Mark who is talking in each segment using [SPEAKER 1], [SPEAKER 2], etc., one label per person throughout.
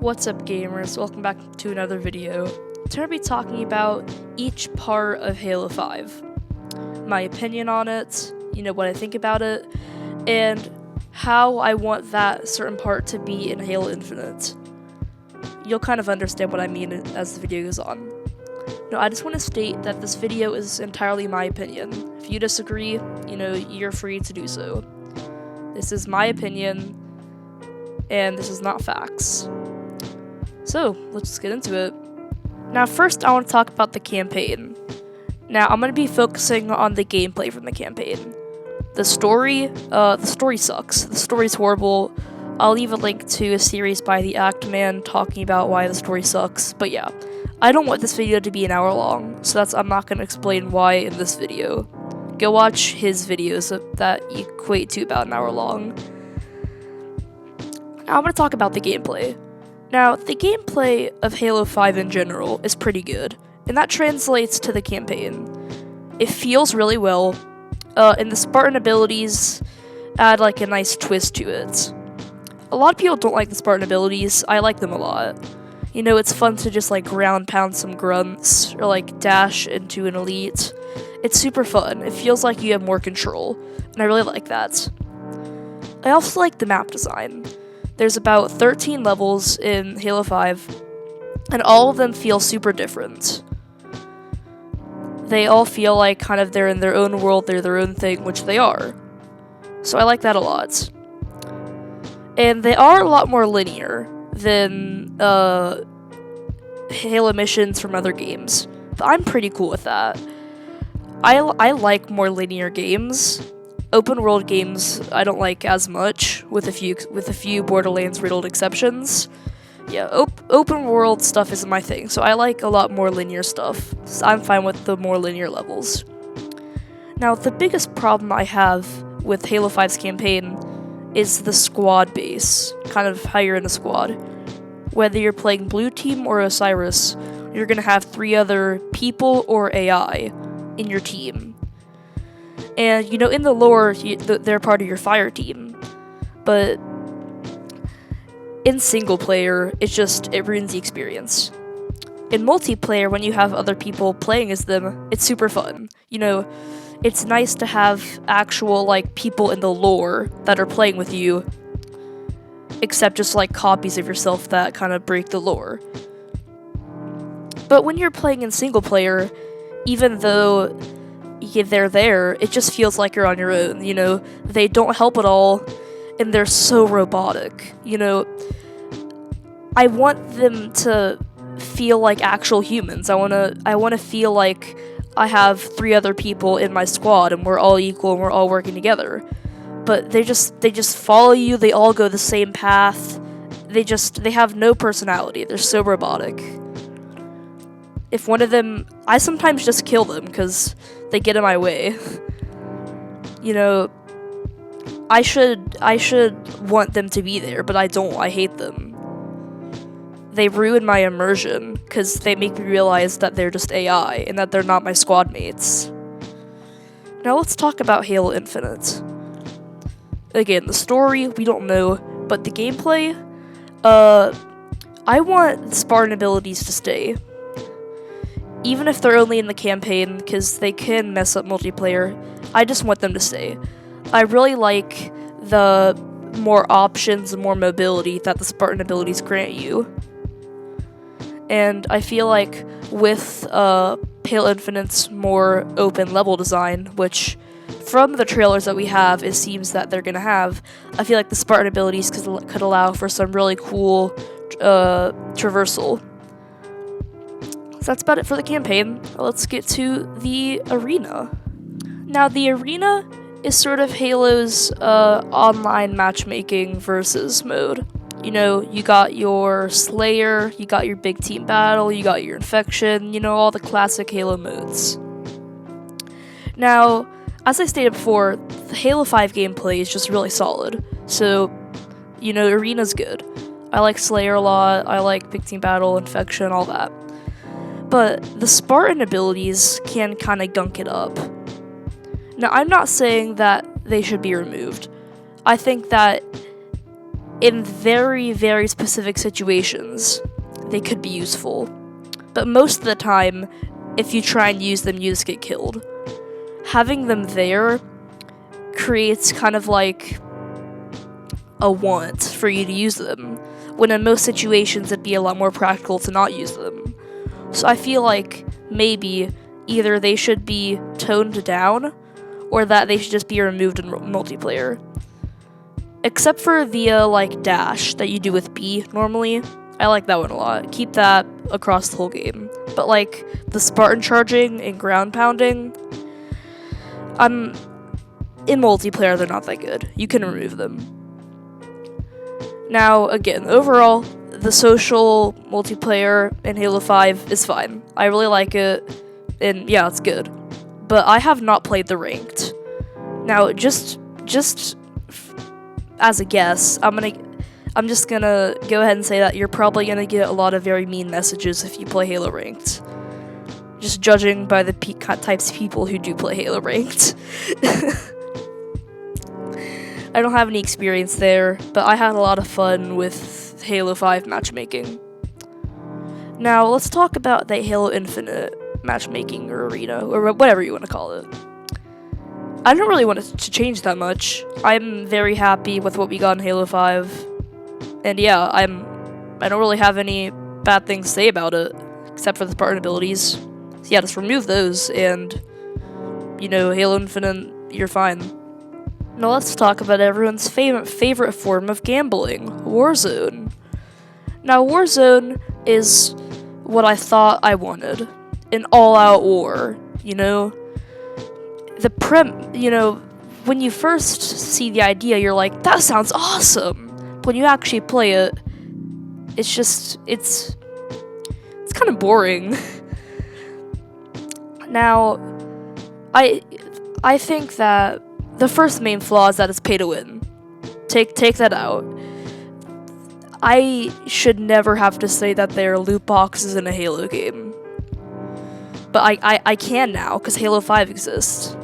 [SPEAKER 1] What's up, gamers? Welcome back to another video. Today I'll be talking about each part of Halo 5. My opinion on it, what I think about it, and how I want that certain part to be in Halo Infinite. You'll kind of understand what I mean as the video goes on. No, I just want to state that this video is entirely my opinion. If you disagree, you're free to do so. This is my opinion, and this is not facts. So, let's just get into it. Now, first I want to talk about the campaign. Now, I'm going to be focusing on the gameplay from the campaign. The story sucks. The story's horrible. I'll leave a link to a series by the Actman talking about why the story sucks. But yeah, I don't want this video to be an hour long, so I'm not going to explain why in this video. Go watch his videos that equate to about an hour long. Now, I'm going to talk about the gameplay. Now, the gameplay of Halo 5 in general is pretty good, and that translates to the campaign. It feels really well, and the Spartan abilities add like a nice twist to it. A lot of people don't like the Spartan abilities. I like them a lot. It's fun to just like ground pound some grunts, or like dash into an elite. It's super fun. It feels like you have more control, and I really like that. I also like the map design. There's about 13 levels in Halo 5, and all of them feel super different. They all feel like kind of they're in their own world, they're their own thing, which they are. So I like that a lot. And they are a lot more linear than Halo missions from other games. But I'm pretty cool with that. I like more linear games. Open world games I don't like as much, with a few Borderlands riddled exceptions. Yeah, open world stuff isn't my thing, so I like a lot more linear stuff. So I'm fine with the more linear levels. Now, the biggest problem I have with Halo 5's campaign is the squad base, kind of how you're in a squad. Whether you're playing Blue Team or Osiris, you're gonna have 3 other people or AI in your team. And, in the lore, they're part of your fire team. But in single player, it ruins the experience. In multiplayer, when you have other people playing as them, it's super fun. It's nice to have actual, people in the lore that are playing with you, except just, copies of yourself that kind of break the lore. But when you're playing in single player, even though they're there, it just feels like you're on your own. They don't help at all, and they're so robotic. I want them to feel like actual humans. I want to feel like I have 3 other people in my squad and we're all equal and we're all working together. But they just follow you. They all go the same path. They have no personality. They're so robotic. If one of them, I sometimes just kill them because they get in my way. I should want them to be there, but I don't. I hate them. They ruin my immersion because they make me realize that they're just AI and that they're not my squad mates. Now let's talk about Halo Infinite. Again, the story, we don't know, but the gameplay, I want Spartan abilities to stay. Even if they're only in the campaign, because they can mess up multiplayer, I just want them to stay. I really like the more options and more mobility that the Spartan abilities grant you. And I feel like with Halo Infinite's more open level design, which from the trailers that we have, it seems that they're going to have, I feel like the Spartan abilities could allow for some really cool traversal. So that's about it for the campaign. Let's get to the arena. Now, the arena is sort of Halo's online matchmaking versus mode. You got your Slayer, you got your big team battle, you got your infection, all the classic Halo modes. Now, as I stated before, the Halo 5 gameplay is just really solid. So, arena's good. I like Slayer a lot, I like big team battle, infection, all that. But the Spartan abilities can kind of gunk it up. Now, I'm not saying that they should be removed. I think that In very, very specific situations, they could be useful. But most of the time, if you try and use them, you just get killed. Having them there creates kind of like a want for you to use them, when in most situations it'd be a lot more practical to not use them. So I feel like maybe either they should be toned down, or that they should just be removed in multiplayer. Except for via like dash that you do with B normally. I like that one a lot. Keep that across the whole game. But like the Spartan charging and ground pounding, in multiplayer they're not that good. You can remove them. Now again, overall, the social multiplayer in Halo 5 is fine. I really like it, and yeah, it's good. But I have not played the ranked. Now, just as a guess, I'm just gonna go ahead and say that you're probably gonna get a lot of very mean messages if you play Halo Ranked. Just judging by the types of people who do play Halo Ranked. I don't have any experience there, but I had a lot of fun with Halo 5 matchmaking. Now, let's talk about the Halo Infinite matchmaking or arena, or whatever you want to call it. I don't really want it to change that much. I'm very happy with what we got in Halo 5. And yeah, I don't really have any bad things to say about it, except for the Spartan abilities. So yeah, just remove those, and, you know, Halo Infinite, you're fine. Now let's talk about everyone's favorite form of gambling, Warzone. Now, Warzone is what I thought I wanted. An all-out war, you know? When you first see the idea, you're like, that sounds awesome! But when you actually play it, it's kind of boring. Now, I think that the first main flaw is that it's pay to win. Take that out. I should never have to say that there are loot boxes in a Halo game. But I can now, because Halo 5 exists.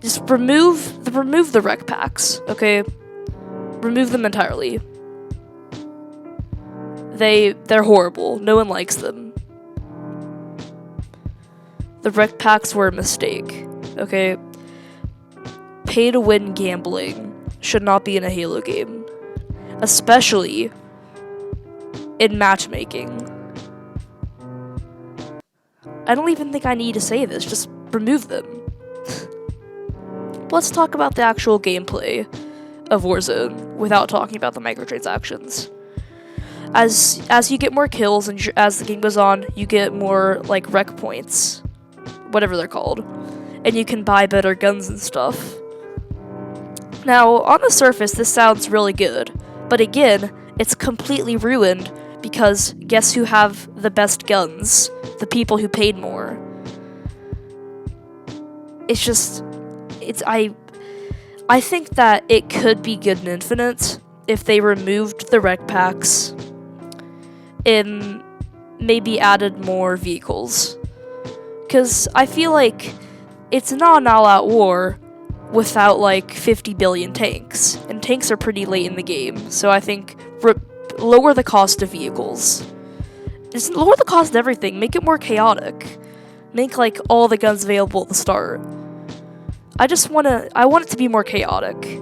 [SPEAKER 1] Just remove the rec packs, okay? Remove them entirely. They're horrible. No one likes them. The rec packs were a mistake, okay? Pay to win gambling should not be in a Halo game, especially in matchmaking. I don't even think I need to say this, just remove them. Let's talk about the actual gameplay of Warzone without talking about the microtransactions. As you get more kills and as the game goes on, you get more like rec points, whatever they're called, and you can buy better guns and stuff. Now, on the surface, this sounds really good, but again, it's completely ruined because guess who have the best guns? The people who paid more. I think that it could be good in Infinite if they removed the rec packs and maybe added more vehicles. Because I feel like it's not an all-out war without like 50 billion tanks, and tanks are pretty late in the game, so I think lower the cost of vehicles. Just lower the cost of everything, make it more chaotic. Make like all the guns available at the start. I want it to be more chaotic.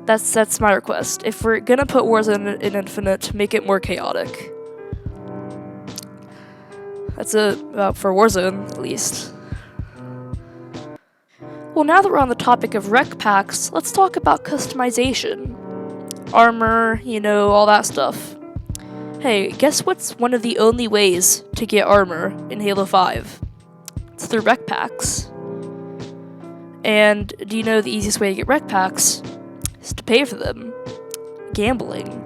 [SPEAKER 1] That's my request. If we're gonna put Warzone in Infinite, make it more chaotic. That's it for Warzone, at least. Well, now that we're on the topic of rec packs, let's talk about customization. Armor, all that stuff. Hey, guess what's one of the only ways to get armor in Halo 5? It's through rec packs. And do you know the easiest way to get rec packs is to pay for them? Gambling.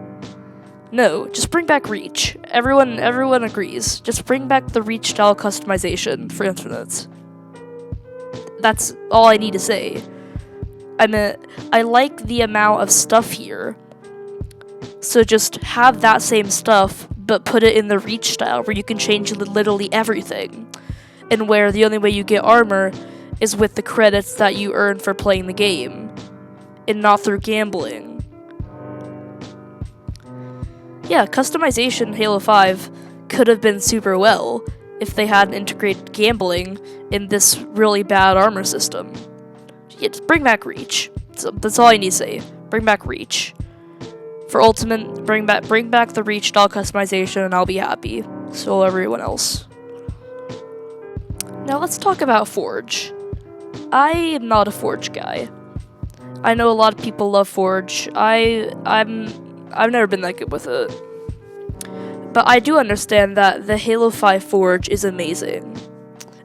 [SPEAKER 1] No, just bring back Reach. Everyone agrees. Just bring back the Reach style customization for Infinite. That's all I need to say. I like the amount of stuff here. So just have that same stuff, but put it in the Reach style where you can change literally everything. And where the only way you get armor is with the credits that you earn for playing the game. and not through gambling. Yeah, customization in Halo 5 could have been super well if they hadn't integrated gambling in this really bad armor system. Yeah, just bring back Reach. That's all I need to say. Bring back Reach. For Ultimate, bring back the Reach style customization and I'll be happy. So will everyone else. Now let's talk about Forge. I am not a Forge guy. I know a lot of people love Forge. I've never been that good with it. But I do understand that the Halo 5 Forge is amazing.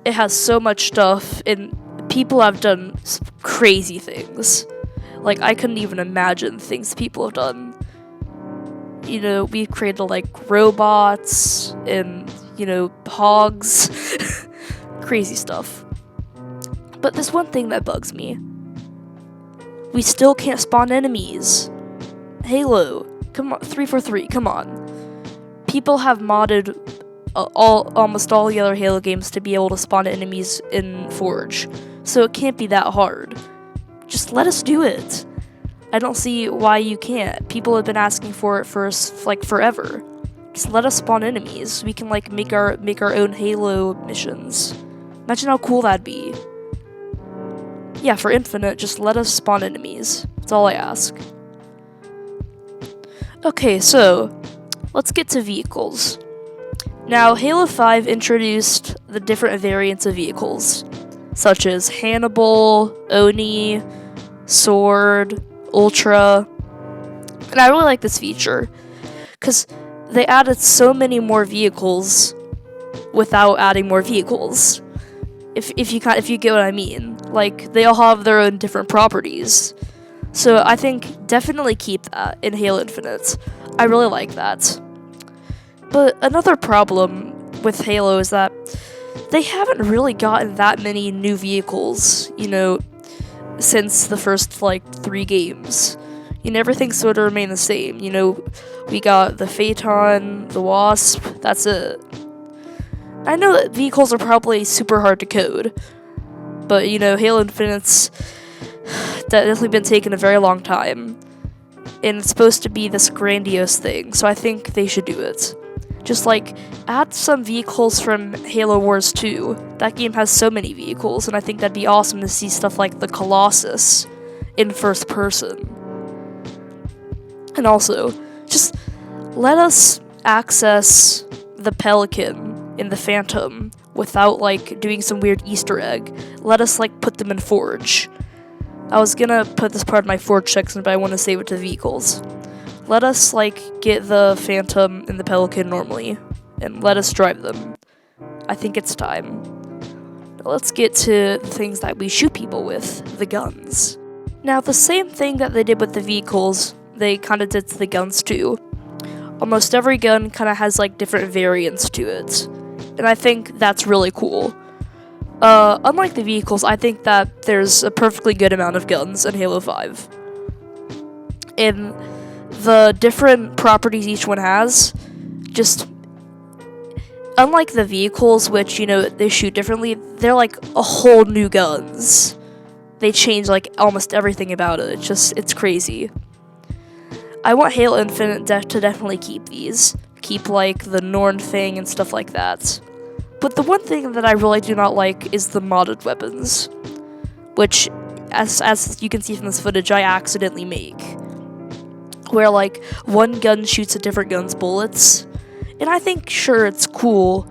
[SPEAKER 1] It has so much stuff, and people have done crazy things. Like, I couldn't even imagine things people have done. You know, we've created, like, robots and, you know, hogs. Crazy stuff. But there's one thing that bugs me. We still can't spawn enemies. Halo, come on, 343, come on. People have modded almost all the other Halo games to be able to spawn enemies in Forge, so it can't be that hard. Just let us do it. I don't see why you can't. People have been asking for it for like forever. Just let us spawn enemies. We can like make our own Halo missions. Imagine how cool that'd be. Yeah, for Infinite, just let us spawn enemies. That's all I ask. Okay, so let's get to vehicles. Now, Halo 5 introduced the different variants of vehicles, such as Hannibal, Oni, Sword, Ultra, and I really like this feature, because they added so many more vehicles without adding more vehicles. If you get what I mean. Like, they all have their own different properties. So I think definitely keep that in Halo Infinite. I really like that. But another problem with Halo is that they haven't really gotten that many new vehicles, you know, since the first, like, 3 games. You know, everything sort of remained the same. You know, we got the Phaeton, the Wasp, that's it. I know that vehicles are probably super hard to code, but, you know, Halo Infinite's definitely been taking a very long time, and it's supposed to be this grandiose thing, so I think they should do it. Just, like, add some vehicles from Halo Wars 2. That game has so many vehicles, and I think that'd be awesome to see stuff like the Colossus in first person. And also, just let us access the Pelican in the Phantom without, like, doing some weird Easter egg. Let us, like, put them in Forge. I was gonna put this part in my Forge section, but I want to save it to vehicles. Let us, like, get the Phantom and the Pelican normally, and let us drive them. I think it's time. Now let's get to the things that we shoot people with, the guns. Now, the same thing that they did with the vehicles, they kind of did to the guns too. Almost every gun kind of has, like, different variants to it, and I think that's really cool. Unlike the vehicles, I think that there's a perfectly good amount of guns in Halo 5. And the different properties each one has, just unlike the vehicles, which, you know, they shoot differently, they're like a whole new guns. They change, like, almost everything about it. It's crazy. I want Halo Infinite to definitely keep these. Keep, like, the Norn thing and stuff like that. But the one thing that I really do not like is the modded weapons, which, as you can see from this footage, I accidentally make. Where, like, one gun shoots a different gun's bullets, and I think, sure, it's cool,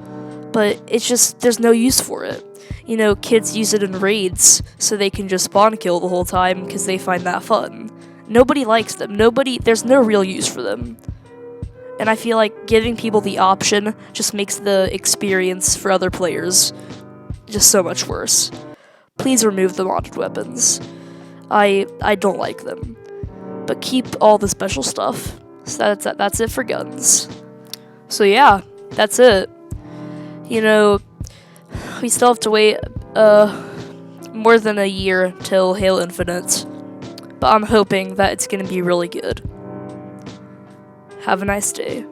[SPEAKER 1] but it's just, there's no use for it. You know, kids use it in raids, so they can just spawn kill the whole time, because they find that fun. Nobody likes them. There's no real use for them. And I feel like giving people the option just makes the experience for other players just so much worse. Please remove the modded weapons. I don't like them. But keep all the special stuff. So that's it for guns. So yeah, that's it. You know, we still have to wait more than a year till Halo Infinite. But I'm hoping that it's gonna be really good. Have a nice day.